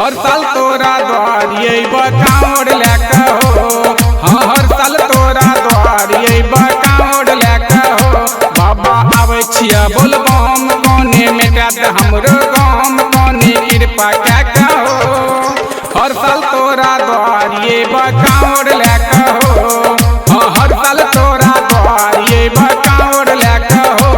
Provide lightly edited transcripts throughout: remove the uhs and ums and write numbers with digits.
हर साल तोरा द्वारिये कांवड़ लेके हो। हाँ हर साल तोरा द्वारिये कांवड़ लेके हो। बाबा आवे छिया बोलबम कोने मिटात हमरो गाम कोने कृपा के हो। हर साल तोरा द्वारिये कांवड़ लेके हो। हाँ हर साल तोरा द्वारिये कांवड़ लेके हो।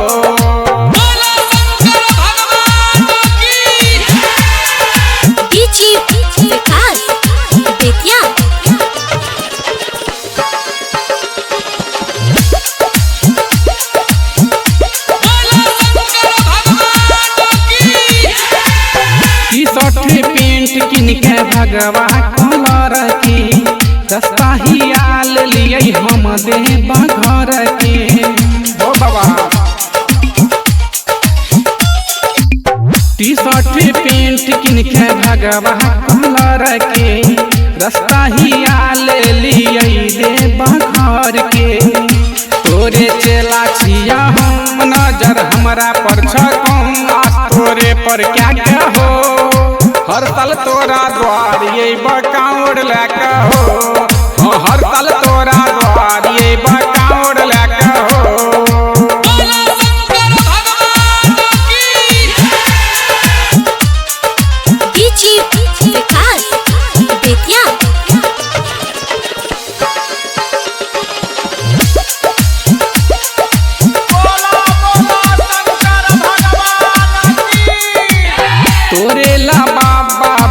पेंट किन के भगवा कलर की सस्ता ही आल लिए हम देव घर के। ओ बाबा टी शर्ट पेंट किन के भगवा कलर के रास्ता ही आल लिए देव घर के। तोरे चला छिया हम नजर हमरा पर छकम तोरे पर क्या क्या हो। हर साल तोरा द्वारिये कांवड़ लेके हो। हाँ हर साल तोरा द्वारिये कांवड़ लेके हो। तोरे ला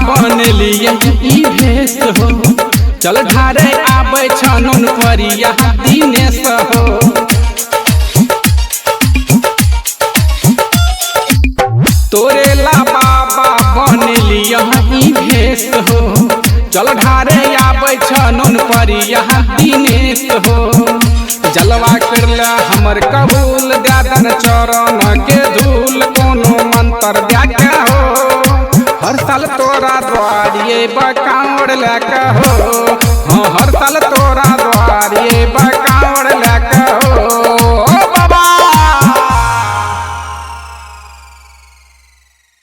बनलिए ई भेष हो। चल ढारे आबै छनुन परिया दिनेश हो। तोरे ला बाबा बनलिए ई भेष हो। चल ढारे आबै छनुन परिया दिनेश हो। जलवा करला हमर कबूल दादन चरण के धूल कोनो मंत्र द्या हो। हर साल तोरा द्वारिये कांवड़ लेके हो। हाँ हर साल तोरा द्वारिये कांवड़